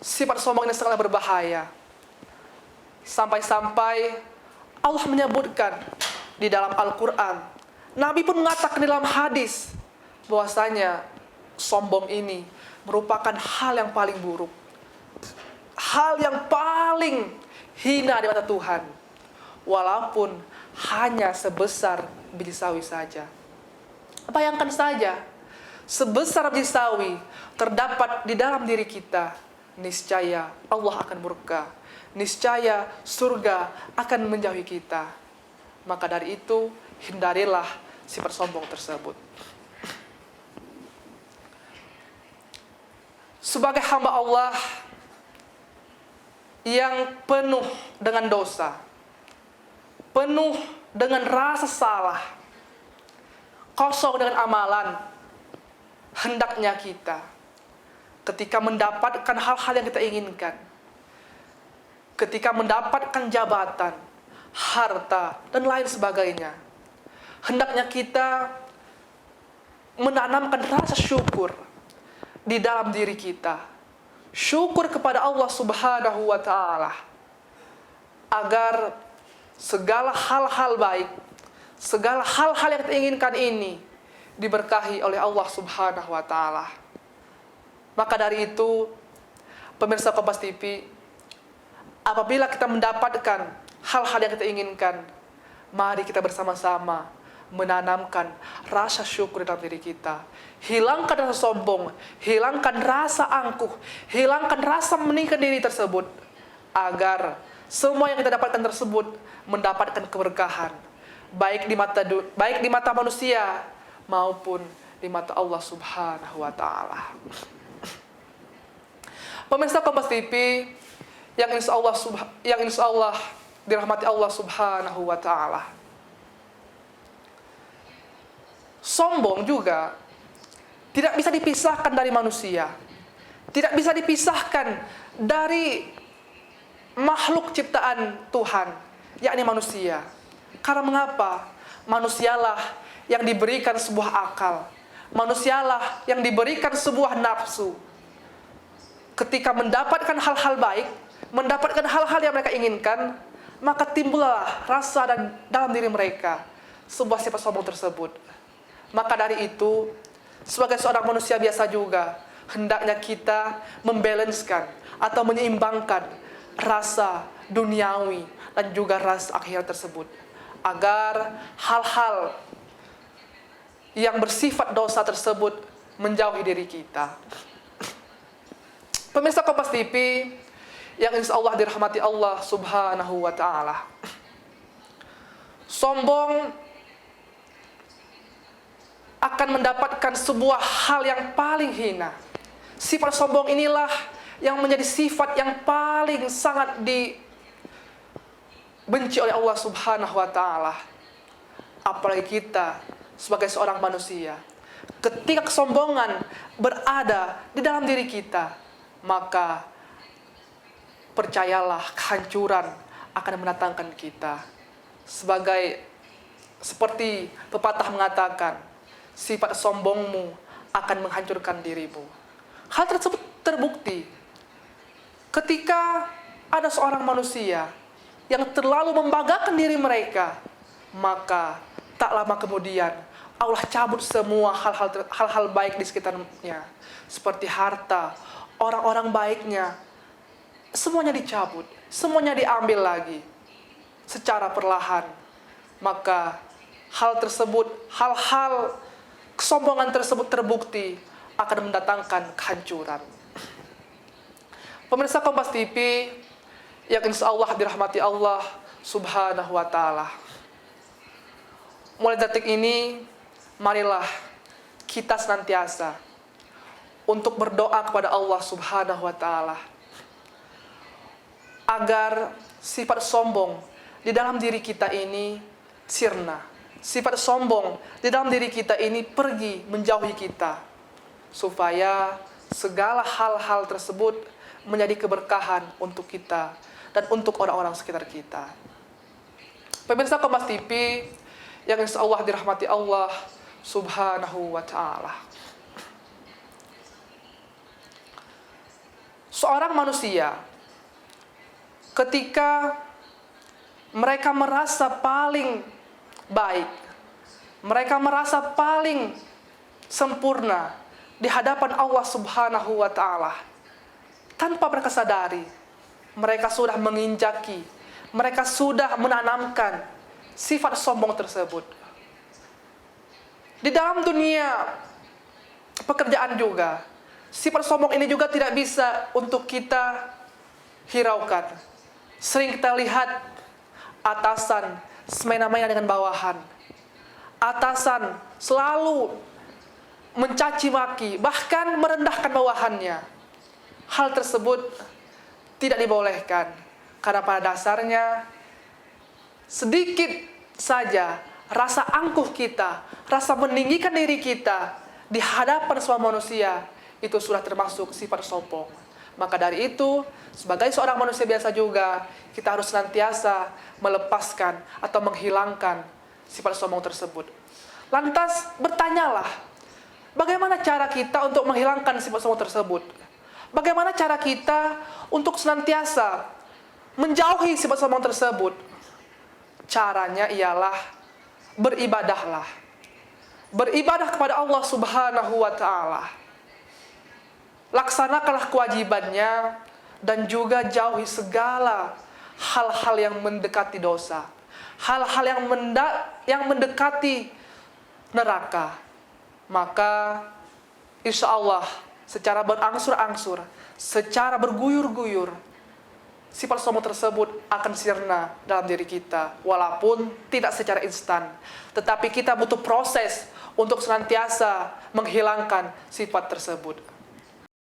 Sifat sombong ini sangatlah berbahaya. Sampai-sampai Allah menyebutkan di dalam Al-Quran, Nabi pun mengatakan di dalam hadis bahwasanya sombong ini merupakan hal yang paling buruk, hal yang paling hina di mata Tuhan, walaupun hanya sebesar biji sawi saja. Bayangkan saja, sebesar biji sawi terdapat di dalam diri kita, niscaya Allah akan murka, niscaya surga akan menjauhi kita. Maka dari itu, hindarilah sifat sombong tersebut. Sebagai hamba Allah yang penuh dengan dosa, penuh dengan rasa salah, kosong dengan amalan, hendaknya kita ketika mendapatkan hal-hal yang kita inginkan, ketika mendapatkan jabatan, harta, dan lain sebagainya, hendaknya kita menanamkan rasa syukur di dalam diri kita. Syukur kepada Allah Subhanahu wa Ta'ala, agar segala hal-hal baik, segala hal-hal yang kita inginkan ini diberkahi oleh Allah Subhanahu wa Ta'ala. Maka dari itu, pemirsa Kompas TV, apabila kita mendapatkan hal-hal yang kita inginkan, mari kita bersama-sama menanamkan rasa syukur dalam diri kita. Hilangkan rasa sombong, hilangkan rasa angkuh, hilangkan rasa meninggikan diri tersebut, agar semua yang kita dapatkan tersebut mendapatkan keberkahan, baik di mata manusia maupun di mata Allah Subhanahu wa Ta'ala. Pemirsa Kompas TV yang insya Allah dirahmati Allah Subhanahu wa Ta'ala. Sombong juga tidak bisa dipisahkan dari manusia, tidak bisa dipisahkan dari makhluk ciptaan Tuhan, yakni manusia. Karena mengapa? Manusialah yang diberikan sebuah akal, manusialah yang diberikan sebuah nafsu. Ketika mendapatkan hal-hal baik, mendapatkan hal-hal yang mereka inginkan, maka timbullah rasa dalam diri mereka sebuah sifat sombong tersebut. Maka dari itu, sebagai seorang manusia biasa juga, hendaknya kita membalanskan atau menyeimbangkan rasa duniawi dan juga rasa akhirat tersebut, agar hal-hal yang bersifat dosa tersebut menjauhi diri kita. Pemirsa Kompas TV yang insya Allah dirahmati Allah Subhanahu wa Ta'ala, sombong akan mendapatkan sebuah hal yang paling hina. Sifat sombong inilah yang menjadi sifat yang paling sangat dibenci oleh Allah Subhanahu wa Ta'ala. Apalagi kita sebagai seorang manusia, ketika kesombongan berada di dalam diri kita, maka percayalah kehancuran akan mendatangkan kita. Seperti pepatah mengatakan, sifat sombongmu akan menghancurkan dirimu. Hal tersebut terbukti ketika ada seorang manusia yang terlalu membanggakan diri mereka, maka tak lama kemudian Allah cabut semua hal-hal baik di sekitarnya, seperti harta, orang-orang baiknya, semuanya dicabut, semuanya diambil lagi secara perlahan. Maka hal-hal kesombongan tersebut terbukti akan mendatangkan kehancuran. Pemirsa Kompas TV yang insya Allah dirahmati Allah Subhanahu wa Ta'ala, mulai detik ini, marilah kita senantiasa untuk berdoa kepada Allah Subhanahu wa Ta'ala, agar sifat sombong di dalam diri kita ini sirna, sifat sombong di dalam diri kita ini pergi menjauhi kita, supaya segala hal-hal tersebut menjadi keberkahan untuk kita dan untuk orang-orang sekitar kita. Pemirsa Kompas TV yang insya Allah dirahmati Allah Subhanahu wa Ta'ala, seorang manusia ketika mereka merasa paling baik, mereka merasa paling sempurna di hadapan Allah Subhanahu wa Ta'ala, tanpa mereka sadari, mereka sudah menginjaki, mereka sudah menanamkan sifat sombong tersebut. Di dalam dunia pekerjaan juga, sifat sombong ini juga tidak bisa untuk kita hiraukan. Sering kita lihat atasan semena-mena dengan bawahan. Atasan selalu mencaci maki, bahkan merendahkan bawahannya. Hal tersebut tidak dibolehkan, karena pada dasarnya sedikit saja rasa angkuh kita, rasa meninggikan diri kita di hadapan semua manusia, itu sudah termasuk sifat sombong. Maka dari itu, sebagai seorang manusia biasa juga, kita harus senantiasa melepaskan atau menghilangkan sifat sombong tersebut. Lantas bertanyalah, bagaimana cara kita untuk menghilangkan sifat sombong tersebut? Bagaimana cara kita untuk senantiasa menjauhi sifat sombong tersebut? Caranya ialah beribadahlah. Beribadah kepada Allah Subhanahu wa Ta'ala. Laksanakanlah kewajibannya dan juga jauhi segala hal-hal yang mendekati dosa. Hal-hal yang mendekati neraka. Maka insya Allah secara berangsur-angsur, secara berguyur-guyur, sifat sombong tersebut akan sirna dalam diri kita. Walaupun tidak secara instan, tetapi kita butuh proses untuk senantiasa menghilangkan sifat tersebut.